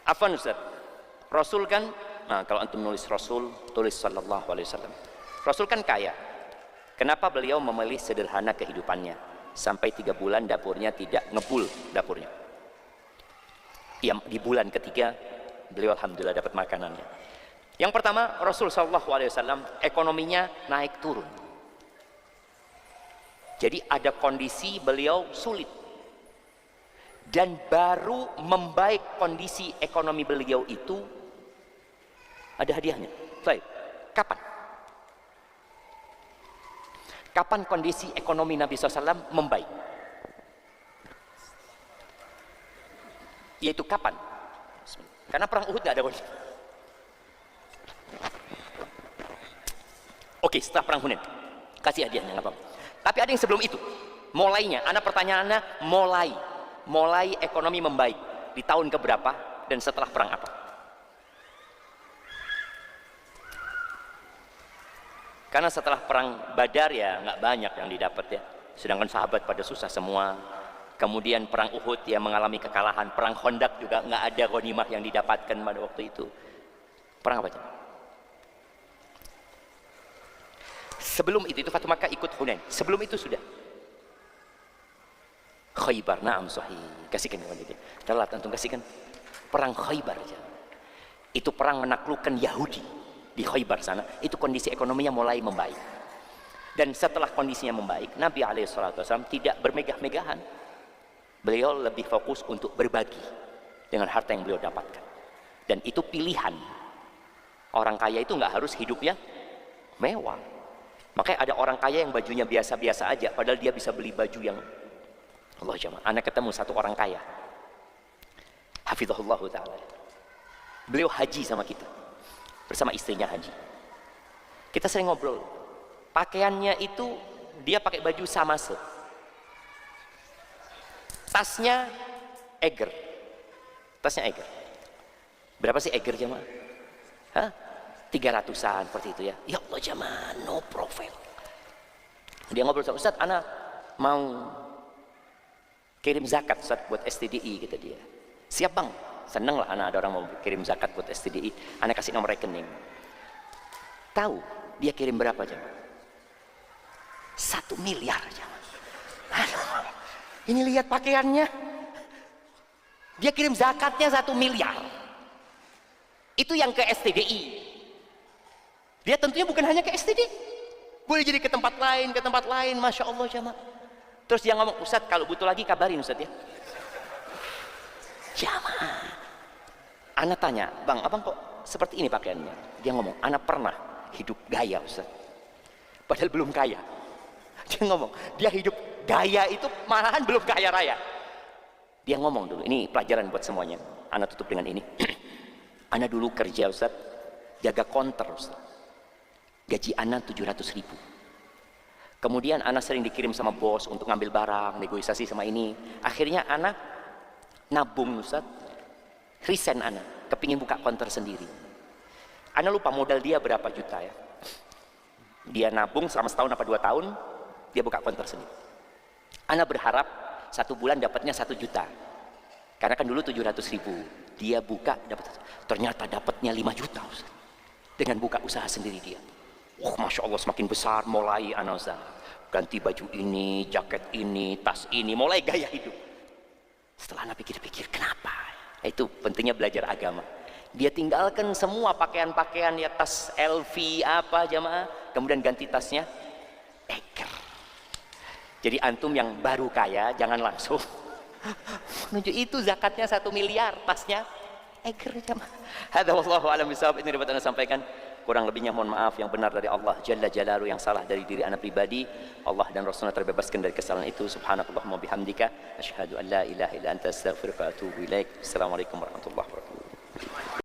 Afwan Ustaz, Rasul kan, nah kalau antum nulis Rasul, tulis sallallahu alaihi wasallam. Rasul kan kaya. Kenapa beliau memilih sederhana kehidupannya? Sampai 3 bulan dapurnya tidak ngebul dapurnya. Yang di bulan ketiga beliau alhamdulillah dapat makanannya. Yang pertama, Rasul sallallahu alaihi wasallam ekonominya naik turun. Jadi ada kondisi beliau sulit. Dan baru membaik kondisi ekonomi beliau itu ada hadiahnya. Baik, kapan? Kapan kondisi ekonomi Nabi SAW membaik? Yaitu kapan? Karena perang Uhud gak ada kondisi. Oke, setelah perang Hunain kasih hadiahnya, nggak apa-apa. Tapi ada yang sebelum itu. Mulainya, anak pertanyaannya mulai ekonomi membaik di tahun keberapa dan setelah perang apa? Karena setelah perang Badar ya nggak banyak yang didapat ya, sedangkan sahabat pada susah semua. Kemudian perang Uhud ya mengalami kekalahan, perang Khandaq juga nggak ada ghanimah yang didapatkan pada waktu itu. Perang apa? Sebelum itu Fatu Makkah ikut Hunain. Sebelum itu sudah Khaybar, na'am sahih. Kasihkan kepada dia. Telat antum kasihkan. Perang Khaybar aja. Itu perang menaklukkan Yahudi di Khaybar sana. Itu kondisi ekonominya mulai membaik. Dan setelah kondisinya membaik, Nabi SAW tidak bermegah-megahan. Beliau lebih fokus untuk berbagi dengan harta yang beliau dapatkan. Dan itu pilihan. Orang kaya itu nggak harus hidupnya mewah. Makanya ada orang kaya yang bajunya biasa-biasa aja, padahal dia bisa beli baju yang Allah jamaah. Anak ketemu satu orang kaya, hafizahullah ta'ala. Beliau haji sama kita, bersama istrinya haji. Kita sering ngobrol. Pakaiannya itu dia pakai baju samase. Tasnya Eger. Tasnya Eger. Berapa sih Eger jamaah? Hah? 300-an seperti itu ya. Ya Allah jamaah, no profile. Dia ngobrol sama Ustaz, anak mau kirim zakat Ustaz buat STDI, kata dia. Siap bang, seneng lah anak ada orang mau kirim zakat buat STDI. Anak kasih nomor rekening. Tahu dia kirim berapa jamaah? 1 miliar jamaah. Ini lihat pakaiannya. Dia kirim zakatnya 1 miliar. Itu yang ke STDI. Dia tentunya bukan hanya ke STDI. Boleh jadi ke tempat lain, Masya Allah jamaah. Terus dia ngomong, Ustaz kalau butuh lagi kabarin Ustaz ya. Jamaah. Anak tanya, bang abang kok seperti ini pakaiannya? Dia ngomong, anak pernah hidup gaya Ustaz. Padahal belum kaya. Dia ngomong, dia hidup gaya itu malahan belum kaya raya. Dia ngomong dulu, ini pelajaran buat semuanya. Anak tutup dengan ini. Anak dulu kerja Ustaz, jaga konter Ustaz. Gaji anak 700.000. Kemudian anak sering dikirim sama bos untuk ngambil barang, negosiasi sama ini. Akhirnya anak nabung Ustaz, resign anak, kepingin buka konter sendiri. Anak lupa modal dia berapa juta ya. Dia nabung selama setahun apa 2 tahun, dia buka konter sendiri. Anak berharap 1 bulan dapatnya 1 juta. Karena kan dulu 700.000. Dia buka dapat, ternyata dapatnya 5 juta Ustaz. Dengan buka usaha sendiri dia. Masya Allah semakin besar mulai anak Ustaz. Ganti baju ini, jaket ini, tas ini, mulai gaya hidup. Setelah anak pikir-pikir kenapa? Itu pentingnya belajar agama. Dia tinggalkan semua pakaian-pakaian ya, tas LV apa jamaah, kemudian ganti tasnya Eger. Jadi antum yang baru kaya jangan langsung menuju itu zakatnya 1 miliar, tasnya Eger jamaah. Hadza wallahu a'lam bishawab. Ini dapat Anda sampaikan. Kurang lebihnya mohon maaf, yang benar dari Allah Jalla Jalaluhu, yang salah dari diri anak pribadi. Allah dan Rasulullah terbebaskan dari kesalahan itu. Subhanakallahumma bihamdika asyhadu an la ilaha illa anta astaghfiruka wa atubu ilaik. Assalamualaikum warahmatullahi wabarakatuh.